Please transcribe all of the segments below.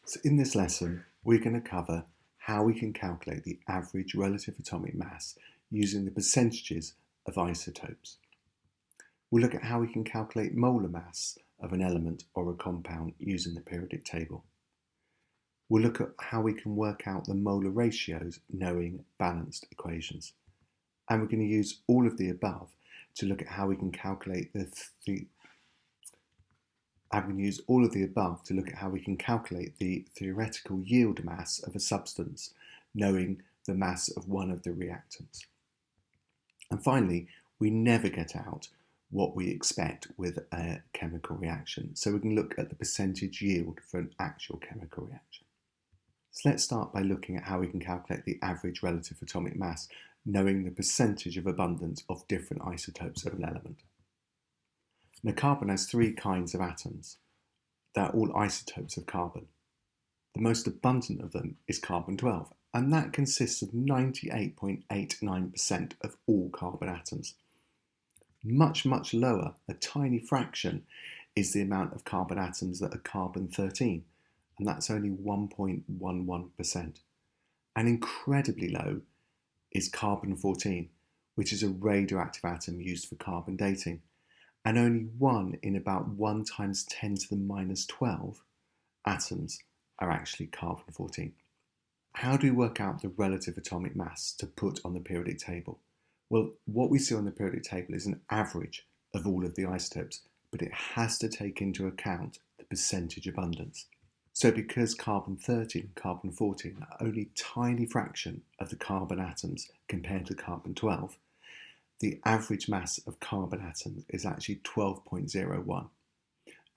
So in this lesson, we're going to cover how we can calculate the average relative atomic mass using the percentages of isotopes. We'll look at how we can calculate molar mass of an element or a compound using the periodic table. We'll look at how we can work out the molar ratios knowing balanced equations. And we're going to use all of the above to look at how we can calculate the theoretical yield mass of a substance, knowing the mass of one of the reactants. And finally, we never get out what we expect with a chemical reaction, so we can look at the percentage yield for an actual chemical reaction. So let's start by looking at how we can calculate the average relative atomic mass, knowing the percentage of abundance of different isotopes of an element. Now, carbon has three kinds of atoms. They're all isotopes of carbon. The most abundant of them is carbon-12, and that consists of 98.89% of all carbon atoms. Much lower, a tiny fraction, is the amount of carbon atoms that are carbon-13, and that's only 1.11%. And incredibly low is carbon-14, which is a radioactive atom used for carbon dating. And only 1 in about 1 times 10 to the minus 12 atoms are actually carbon-14. How do we work out the relative atomic mass to put on the periodic table? Well, what we see on the periodic table is an average of all of the isotopes, but it has to take into account the percentage abundance. So because carbon-13 and carbon-14 are only a tiny fraction of the carbon atoms compared to carbon-12, the average mass of carbon atoms is actually 12.01.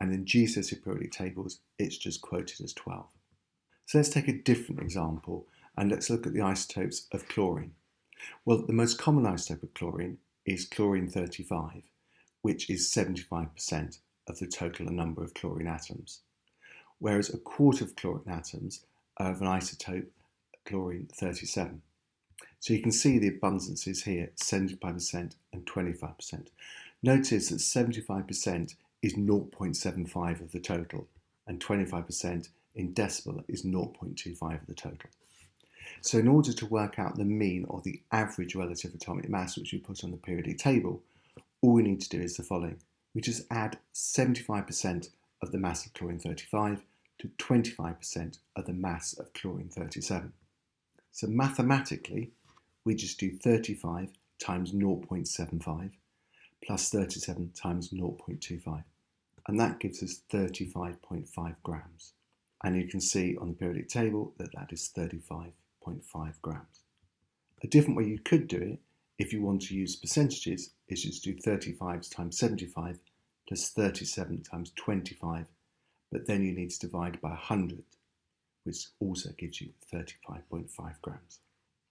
And in GCSE periodic tables, it's just quoted as 12. So let's take a different example and let's look at the isotopes of chlorine. Well, the most common isotope of chlorine is chlorine-35, which is 75% of the total number of chlorine atoms, whereas a quarter of chlorine atoms are of an isotope chlorine-37. So you can see the abundances here, 75% and 25%. Notice that 75% is 0.75 of the total, and 25% in decimal is 0.25 of the total. So in order to work out the mean or the average relative atomic mass, which we put on the periodic table, all we need to do is the following. We just add 75% of the mass of chlorine-35 to 25% of the mass of chlorine-37. So mathematically, we just do 35 times 0.75 plus 37 times 0.25. And that gives us 35.5 grams. And you can see on the periodic table that that is 35.5 grams. A different way you could do it, if you want to use percentages, is just do 35 times 75 plus 37 times 25, but then you need to divide by 100, which also gives you 35.5 grams.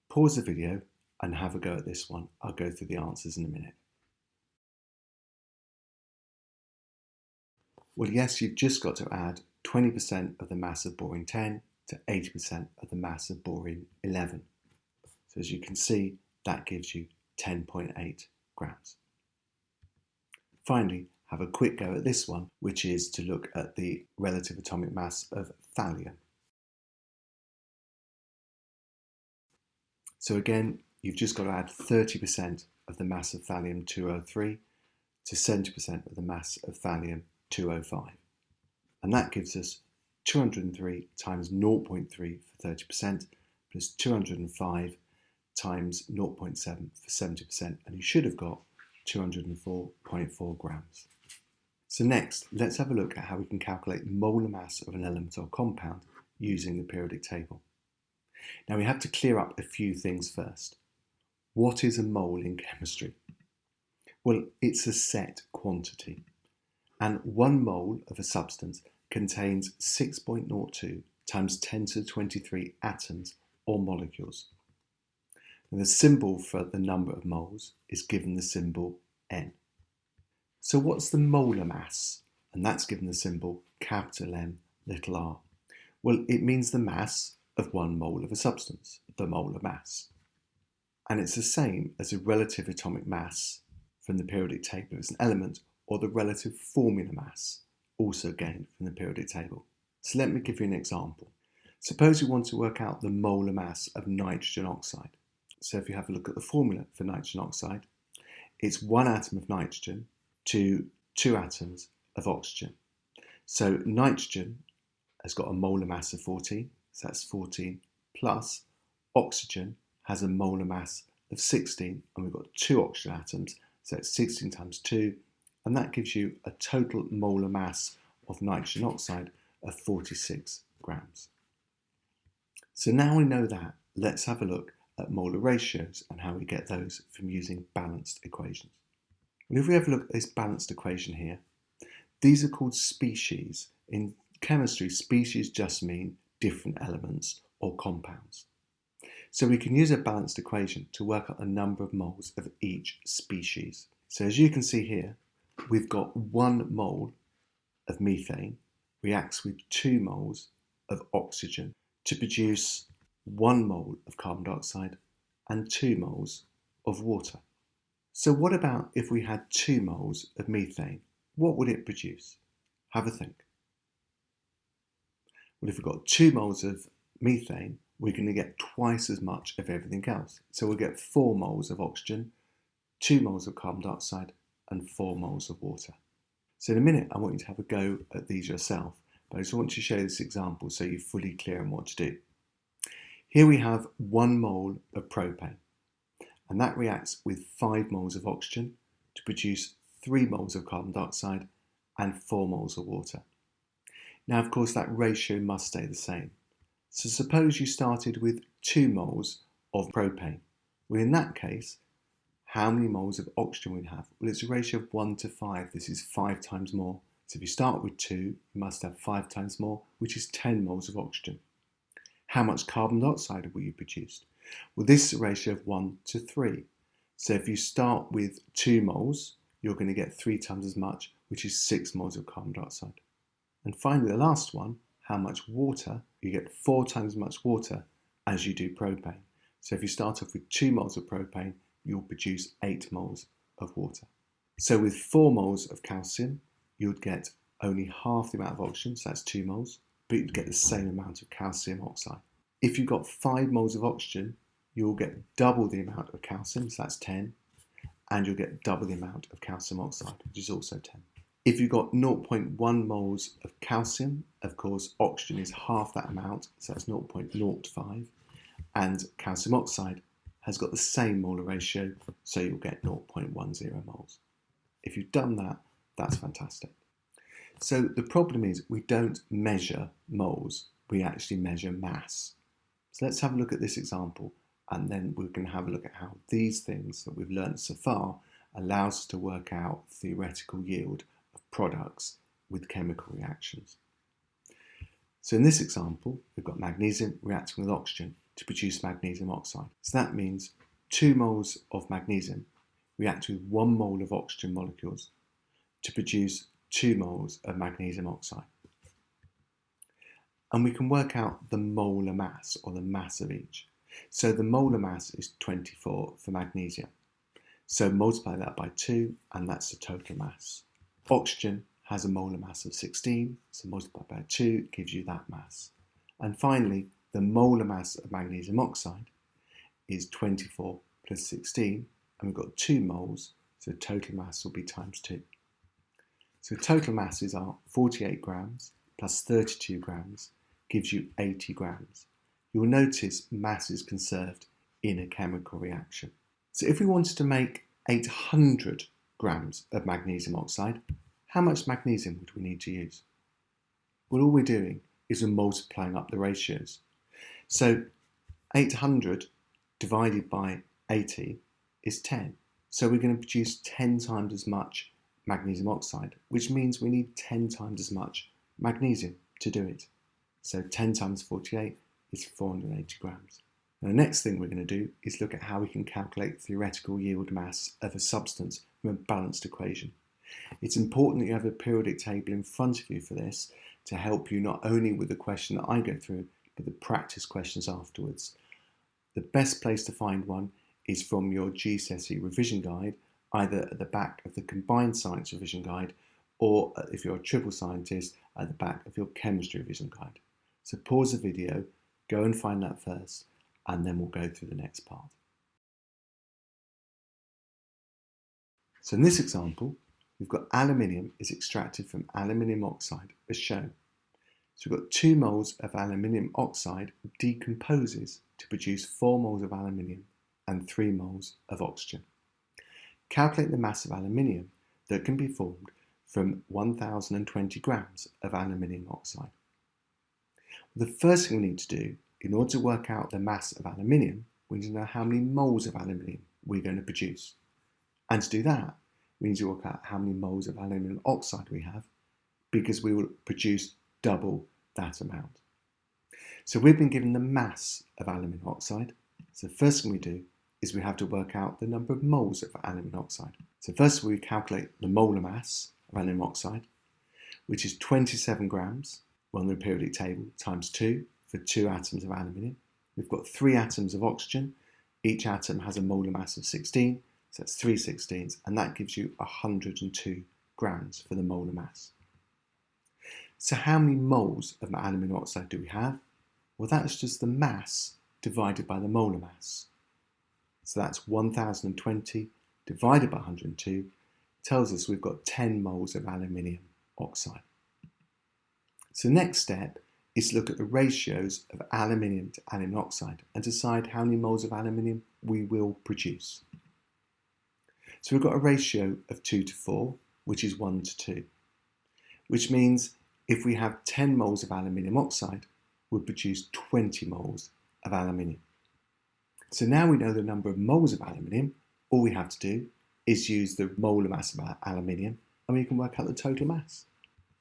Pause the video and have a go at this one. I'll go through the answers in a minute. Well, yes, you've just got to add 20% of the mass of boron-10 to 80% of the mass of boron-11. So as you can see, that gives you 10.8 grams. Finally, have a quick go at this one, which is to look at the relative atomic mass of thallium. So again, you've just got to add 30% of the mass of thallium-203 to 70% of the mass of thallium-205. And that gives us 203 times 0.3 for 30% plus 205 times 0.7 for 70%, and you should have got 204.4 grams. So next, let's have a look at how we can calculate molar mass of an element or compound using the periodic table. Now we have to clear up a few things first. What is a mole in chemistry? Well, it's a set quantity, and 1 mole of a substance contains 6.02 times 10 to the 23 atoms or molecules. And the symbol for the number of moles is given the symbol N. So what's the molar mass? And that's given the symbol capital M, little r. Well, it means the mass of 1 mole of a substance, the molar mass. And it's the same as the relative atomic mass from the periodic table as an element, or the relative formula mass, also gained from the periodic table. So let me give you an example. Suppose we want to work out the molar mass of nitrogen oxide. So if you have a look at the formula for nitrogen oxide, it's 1 atom of nitrogen to 2 atoms of oxygen. So nitrogen has got a molar mass of 14, so that's 14 plus oxygen has a molar mass of 16, and we've got 2 oxygen atoms, so it's 16 times 2, and that gives you a total molar mass of nitrogen oxide of 46 grams. So now we know that, let's have a look at molar ratios and how we get those from using balanced equations. And if we have a look at this balanced equation here, these are called species. In chemistry, species just mean different elements or compounds. So we can use a balanced equation to work out the number of moles of each species. So as you can see here, we've got 1 mole of methane reacts with 2 moles of oxygen to produce 1 mole of carbon dioxide and 2 moles of water. So what about if we had 2 moles of methane? What would it produce? Have a think. Well, if we've got 2 moles of methane, we're going to get twice as much of everything else. So we'll get 4 moles of oxygen, 2 moles of carbon dioxide, and 4 moles of water. So in a minute, I want you to have a go at these yourself, but I just want to show you this example so you're fully clear on what to do. Here we have 1 mole of propane, and that reacts with 5 moles of oxygen to produce 3 moles of carbon dioxide and 4 moles of water. Now, of course, that ratio must stay the same. So suppose you started with 2 moles of propane. Well, in that case, how many moles of oxygen we'd have? Well, it's a ratio of 1 to 5. This is 5 times more. So if you start with 2, you must have 5 times more, which is 10 moles of oxygen. How much carbon dioxide will you produce? Well, this is a ratio of 1 to 3. So if you start with 2 moles, you're going to get 3 times as much, which is 6 moles of carbon dioxide. And finally, the last one, how much water? You get 4 times as much water as you do propane. So if you start off with 2 moles of propane, you'll produce 8 moles of water. So with 4 moles of calcium, you would get only half the amount of oxygen, so that's 2 moles, but you'd get the same amount of calcium oxide. If you've got 5 moles of oxygen, you'll get double the amount of calcium, so that's 10, and you'll get double the amount of calcium oxide, which is also 10. If you've got 0.1 moles of calcium, of course, oxygen is half that amount, so that's 0.05, and calcium oxide has got the same molar ratio, so you'll get 0.10 moles. If you've done that, that's fantastic. So the problem is we don't measure moles, we actually measure mass. So let's have a look at this example, and then we're going to have a look at how these things that we've learned so far allows us to work out theoretical yield of products with chemical reactions. So in this example, we've got magnesium reacting with oxygen to produce magnesium oxide. So that means 2 moles of magnesium react with 1 mole of oxygen molecules to produce 2 moles of magnesium oxide. And we can work out the molar mass, or the mass of each. So the molar mass is 24 for magnesium. So multiply that by 2, and that's the total mass. Oxygen has a molar mass of 16, so multiply by 2 gives you that mass. And finally, the molar mass of magnesium oxide is 24 plus 16, and we've got 2 moles, so total mass will be times 2. So total masses are 48 grams plus 32 grams gives you 80 grams. You'll notice mass is conserved in a chemical reaction. So if we wanted to make 800 grams of magnesium oxide, how much magnesium would we need to use? Well, all we're doing is we're multiplying up the ratios. So 800 divided by 80 is 10. So we're going to produce 10 times as much magnesium oxide, which means we need 10 times as much magnesium to do it. So 10 times 48 is 480 grams. Now, the next thing we're going to do is look at how we can calculate theoretical yield mass of a substance from a balanced equation. It's important that you have a periodic table in front of you for this to help you not only with the question that I go through, but the practice questions afterwards. The best place to find one is from your GCSE revision guide, either at the back of the Combined Science Revision Guide or if you're a triple scientist, at the back of your chemistry revision guide. So pause the video, go and find that first, and then we'll go through the next part. So in this example, we've got aluminium is extracted from aluminium oxide as shown. So we've got 2 moles of aluminium oxide decomposes to produce 4 moles of aluminium and 3 moles of oxygen. Calculate the mass of aluminium that can be formed from 1020 grams of aluminium oxide. The first thing we need to do, in order to work out the mass of aluminium, we need to know how many moles of aluminium we're going to produce. And to do that, we need to work out how many moles of aluminium oxide we have, because we will produce double that amount. So we've been given the mass of aluminium oxide. So the first thing we do is we have to work out the number of moles of aluminium oxide. So first of all, we calculate the molar mass of aluminium oxide, which is 27 grams on the periodic table times 2 for 2 atoms of aluminium. We've got 3 atoms of oxygen. Each atom has a molar mass of 16, so that's 3 16ths, and that gives you 102 grams for the molar mass. So how many moles of aluminium oxide do we have? Well, that's just the mass divided by the molar mass. So that's 1020 divided by 102 tells us we've got 10 moles of aluminium oxide. So the next step is to look at the ratios of aluminium to aluminium oxide and decide how many moles of aluminium we will produce. So we've got a ratio of 2 to 4, which is 1 to 2, which means if we have 10 moles of aluminium oxide, we'll produce 20 moles of aluminium. So now we know the number of moles of aluminium. All we have to do is use the molar mass of aluminium, and we can work out the total mass.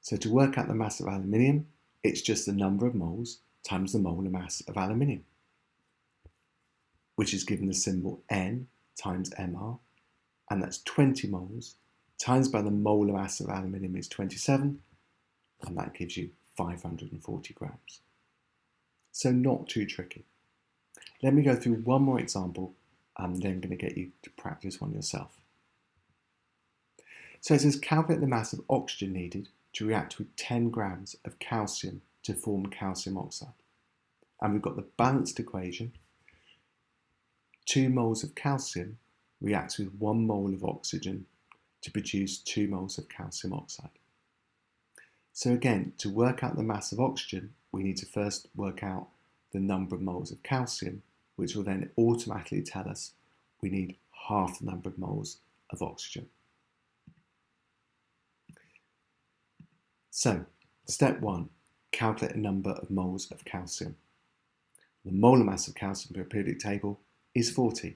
So to work out the mass of aluminium, it's just the number of moles times the molar mass of aluminium, which is given the symbol N times Mr, and that's 20 moles times by the molar mass of aluminium is 27, and that gives you 540 grams. So not too tricky. Let me go through one more example, and then I'm going to get you to practice one yourself. So it says calculate the mass of oxygen needed to react with 10 grams of calcium to form calcium oxide. And we've got the balanced equation. 2 moles of calcium reacts with 1 mole of oxygen to produce 2 moles of calcium oxide. So again, to work out the mass of oxygen, we need to first work out the number of moles of calcium, which will then automatically tell us we need half the number of moles of oxygen. So, step 1, calculate a number of moles of calcium. The molar mass of calcium per periodic table is 40.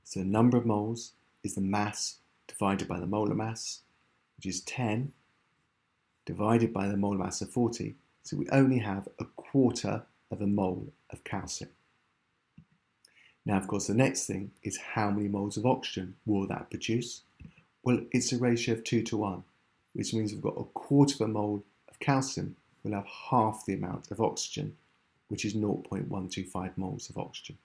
So the number of moles is the mass divided by the molar mass, which is 10, divided by the molar mass of 40. So we only have a quarter of a mole of calcium. Now, of course, the next thing is how many moles of oxygen will that produce? Well, it's a ratio of 2 to 1, which means we've got a quarter of a mole of calcium will have half the amount of oxygen, which is 0.125 moles of oxygen.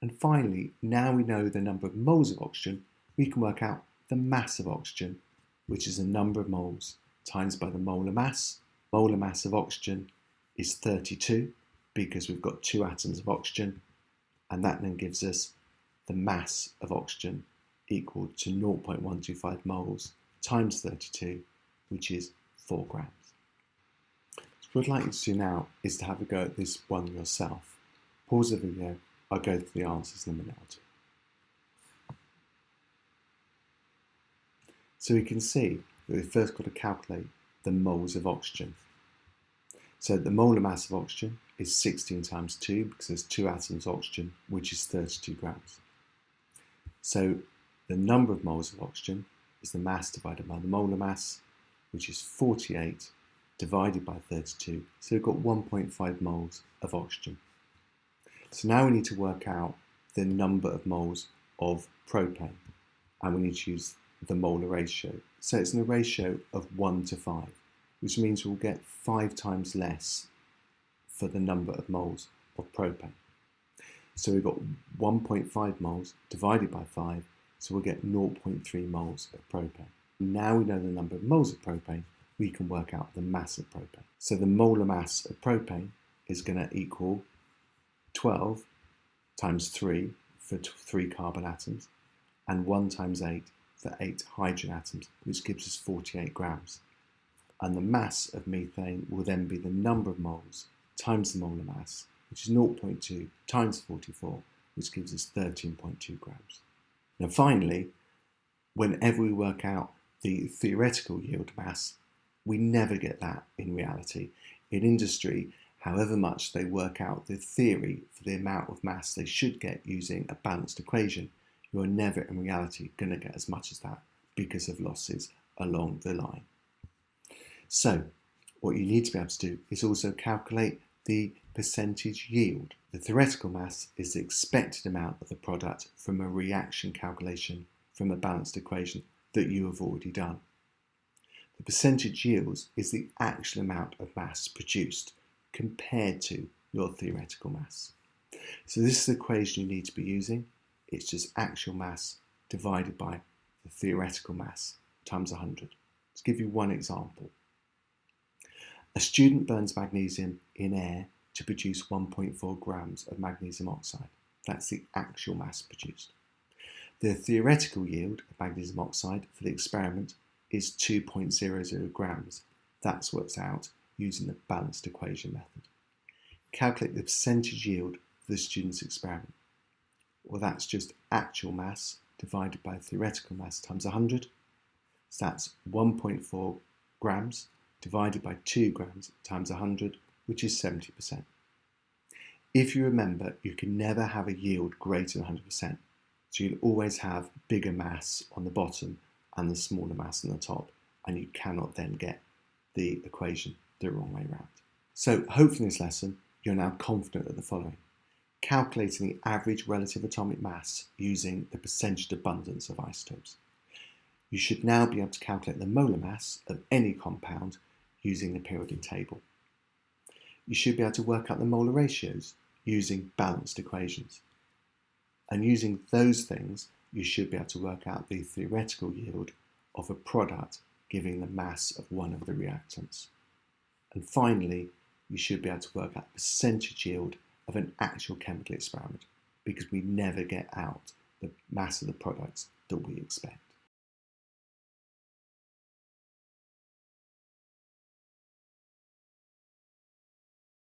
And finally, now we know the number of moles of oxygen, we can work out the mass of oxygen, which is the number of moles times by the molar mass. Molar mass of oxygen is 32 because we've got 2 atoms of oxygen, and that then gives us the mass of oxygen equal to 0.125 moles times 32, which is 4 grams. So what I'd like you to do now is to have a go at this one yourself. Pause the video, I'll go through the answers in a minute or two. So we can see that we've first got to calculate the moles of oxygen. So the molar mass of oxygen is 16 times 2 because there's 2 atoms of oxygen, which is 32 grams. So the number of moles of oxygen is the mass divided by the molar mass, which is 48 divided by 32. So we've got 1.5 moles of oxygen. So now we need to work out the number of moles of propane, and we need to use the molar ratio. So it's in a ratio of 1 to 5, which means we'll get 5 times less for the number of moles of propane. So we've got 1.5 moles divided by 5, so we'll get 0.3 moles of propane. Now we know the number of moles of propane, we can work out the mass of propane. So the molar mass of propane is going to equal 12 times 3 for 3 carbon atoms and 1 times 8 for 8 hydrogen atoms, which gives us 48 grams. And the mass of methane will then be the number of moles times the molar mass, which is 0.2 times 44, which gives us 13.2 grams. Now finally, whenever we work out the theoretical yield mass, we never get that in reality. In industry, however much they work out the theory for the amount of mass they should get using a balanced equation, you're never in reality going to get as much as that because of losses along the line. So what you need to be able to do is also calculate the percentage yield. The theoretical mass is the expected amount of the product from a reaction calculation from a balanced equation that you have already done. The percentage yield is the actual amount of mass produced compared to your theoretical mass. So this is the equation you need to be using. It's just actual mass divided by the theoretical mass times 100. Let's give you one example. A student burns magnesium in air to produce 1.4 grams of magnesium oxide. That's the actual mass produced. The theoretical yield of magnesium oxide for the experiment is 2.00 grams. That's worked out using the balanced equation method. Calculate the percentage yield for the student's experiment. Well, that's just actual mass divided by theoretical mass times 100. So that's 1.4 grams divided by 2 grams times 100, which is 70%. If you remember, you can never have a yield greater than 100%. So you'll always have bigger mass on the bottom and the smaller mass on the top, and you cannot then get the equation the wrong way around. So hopefully in this lesson, you're now confident of the following. Calculating the average relative atomic mass using the percentage abundance of isotopes. You should now be able to calculate the molar mass of any compound using the periodic table. You should be able to work out the molar ratios using balanced equations. And using those things, you should be able to work out the theoretical yield of a product giving the mass of one of the reactants. And finally, you should be able to work out the percentage yield of an actual chemical experiment, because we never get out the mass of the products that we expect.